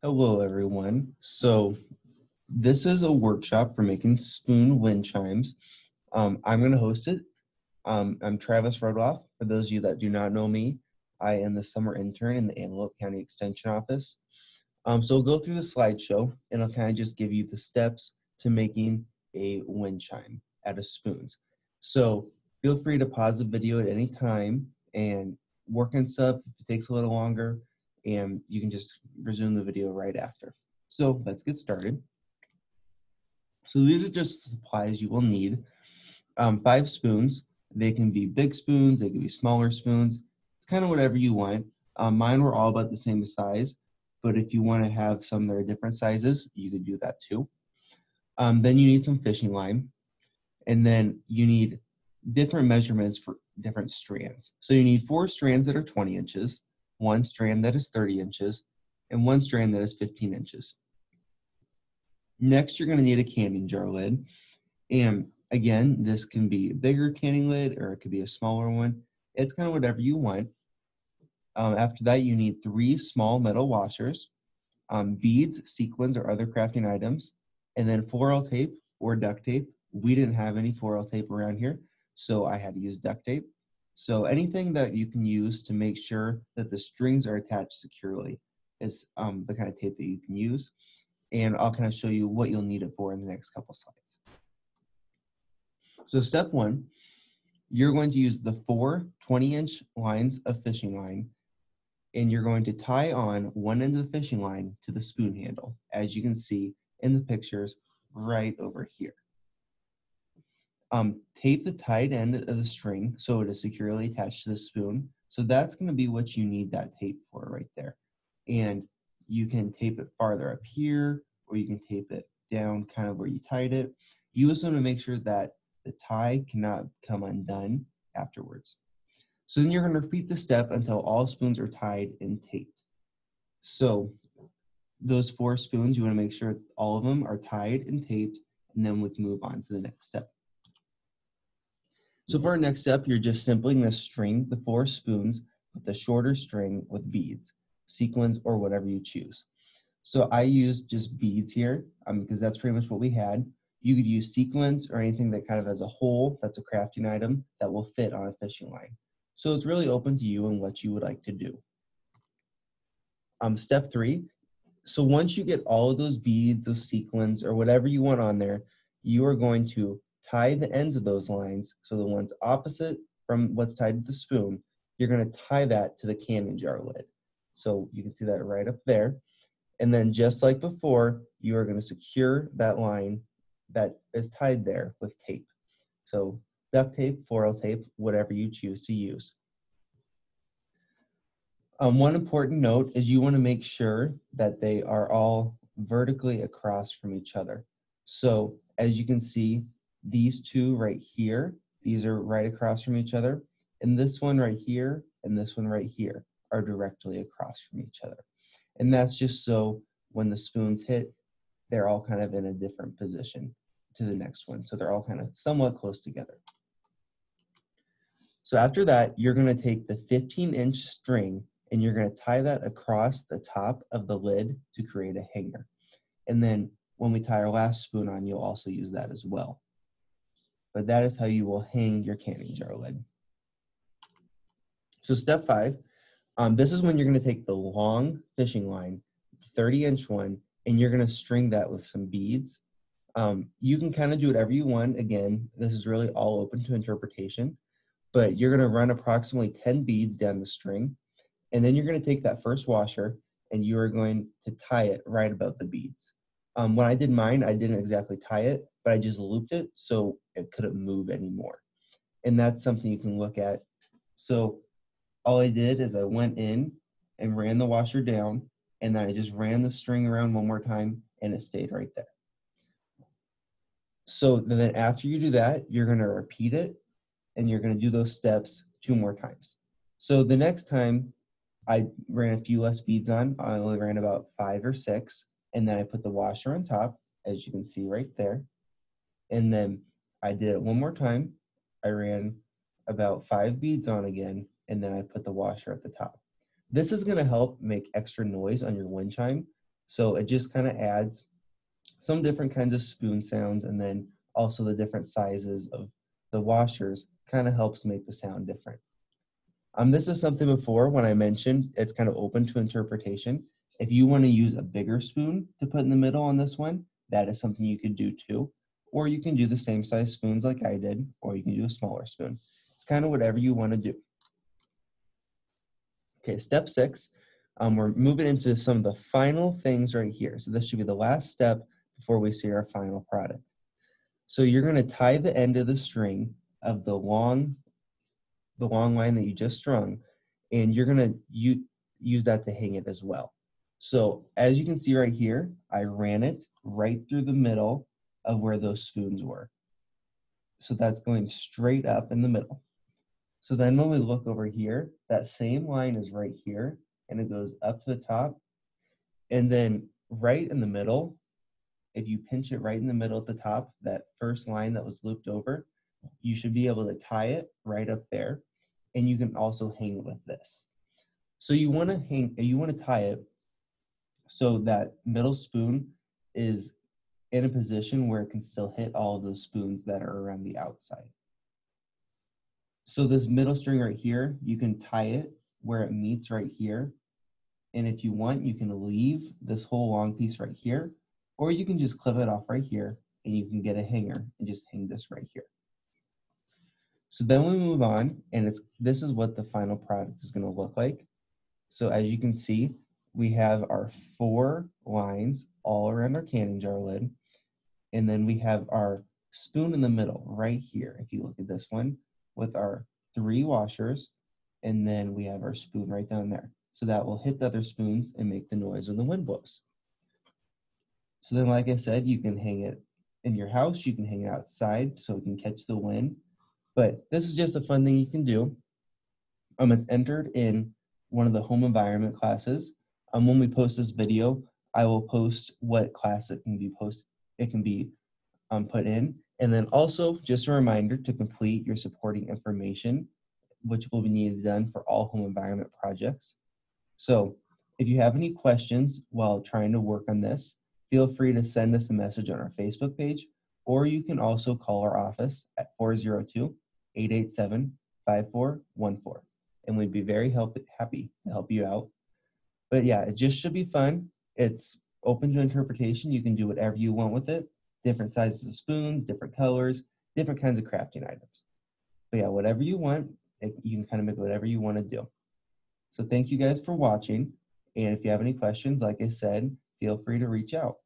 Hello, everyone. So this is a workshop for making spoon wind chimes. I'm going to host it. I'm Travis Rodoff. For those of you that do not know me, I am the summer intern in the Antelope County Extension Office. So we'll go through the slideshow, and I'll kind of just give you the steps to making a wind chime out of spoons. So feel free to pause the video at any time and work on stuff if it takes a little longer, and you can just resume the video right after. So let's get started. So these are just supplies you will need. 5 spoons. They can be big spoons, they can be smaller spoons. It's kind of whatever you want. Mine were all about the same size, but if you want to have some that are different sizes, you could do that too. Then you need some fishing line, and then you need different measurements for different strands. So you need 4 strands that are 20 inches, 1 strand that is 30 inches, and 1 strand that is 15 inches. Next, you're going to need a canning jar lid. And again, this can be a bigger canning lid or it could be a smaller one. It's kind of whatever you want. After that, you need 3 small metal washers, beads, sequins, or other crafting items, and then floral tape or duct tape. We didn't have any floral tape around here, so I had to use duct tape. So anything that you can use to make sure that the strings are attached securely is the kind of tape that you can use. And I'll kind of show you what you'll need it for in the next couple slides. So step 1, you're going to use the 4 20-inch lines of fishing line, and you're going to tie on one end of the fishing line to the spoon handle, as you can see in the pictures right over here. Tape the tied end of the string so it is securely attached to the spoon. So that's going to be what you need that tape for right there. And you can tape it farther up here, or you can tape it down kind of where you tied it. You also want to make sure that the tie cannot come undone afterwards. So then you're going to repeat the step until all spoons are tied and taped. So those 4 spoons, you want to make sure all of them are tied and taped, and then we can move on to the next step. So for our next step, you're just simply going to string the 4 spoons with a shorter string with beads, sequins, or whatever you choose. So I used just beads here because that's pretty much what we had. You could use sequins or anything that kind of has a hole that's a crafting item that will fit on a fishing line. So it's really open to you and what you would like to do. Step 3, so once you get all of those beads, those sequins, or whatever you want on there, you are going to tie the ends of those lines, so the ones opposite from what's tied to the spoon, you're going to tie that to the canning jar lid. So you can see that right up there. And then just like before, you are going to secure that line that is tied there with tape. So duct tape, floral tape, whatever you choose to use. One important note is you want to make sure that they are all vertically across from each other. So as you can see, these 2 right here, these are right across from each other. And this one right here and this one right here are directly across from each other. And that's just so when the spoons hit, they're all kind of in a different position to the next one. So they're all kind of somewhat close together. So after that, you're going to take the 15-inch string and you're going to tie that across the top of the lid to create a hanger. And then when we tie our last spoon on, you'll also use that as well. But that is how you will hang your canning jar lid. So step 5, this is when you're going to take the long fishing line, 30-inch one, and you're going to string that with some beads. You can kind of do whatever you want. Again, this is really all open to interpretation, but you're going to run approximately 10 beads down the string, and then you're going to take that first washer and you are going to tie it right above the beads. When I did mine, I didn't exactly tie it, but I just looped it so it couldn't move anymore. And that's something you can look at. So all I did is I went in and ran the washer down, and then I just ran the string around one more time, and it stayed right there. So then after you do that, you're going to repeat it, and you're going to do those steps 2 more times. So the next time I ran a few less beads on, I only ran about 5 or 6, and then I put the washer on top, as you can see right there. And then I did it one more time. I ran about 5 beads on again, and then I put the washer at the top. This is going to help make extra noise on your wind chime. So it just kind of adds some different kinds of spoon sounds, and then also the different sizes of the washers kind of helps make the sound different. This is something before when I mentioned it's kind of open to interpretation. If you want to use a bigger spoon to put in the middle on this one, that is something you could do too. Or you can do the same size spoons like I did, or you can do a smaller spoon. It's kind of whatever you want to do. Okay, step 6, we're moving into some of the final things right here. So this should be the last step before we see our final product. So you're going to tie the end of the string of the long line that you just strung, and you're going to use that to hang it as well. So as you can see right here, I ran it right through the middle of where those spoons were. So that's going straight up in the middle. So then when we look over here, that same line is right here, and it goes up to the top. And then right in the middle, if you pinch it right in the middle at the top, that first line that was looped over, you should be able to tie it right up there. And you can also hang with this. So you want to tie it so that middle spoon is in a position where it can still hit all of those spoons that are around the outside. So this middle string right here, you can tie it where it meets right here. And if you want, you can leave this whole long piece right here, or you can just clip it off right here and you can get a hanger and just hang this right here. So then we move on, and this is what the final product is going to look like. So as you can see, we have our 4 lines all around our canning jar lid, and then we have our spoon in the middle right here. If you look at this one, with our 3 washers, and then we have our spoon right down there. So that will hit the other spoons and make the noise when the wind blows. So then, like I said, you can hang it in your house, you can hang it outside so it can catch the wind. But this is just a fun thing you can do. It's entered in one of the home environment classes. When we post this video, I will post what class it can be put in. And then also just a reminder to complete your supporting information, which will be needed done for all home environment projects. So if you have any questions while trying to work on this, feel free to send us a message on our Facebook page, or you can also call our office at 402-887-5414, and we'd be very happy to help you out. But yeah, it just should be fun. It's open to interpretation. You can do whatever you want with it. Different sizes of spoons, different colors, different kinds of crafting items. But yeah, whatever you want, you can kind of make whatever you want to do. So thank you guys for watching. And if you have any questions, like I said, feel free to reach out.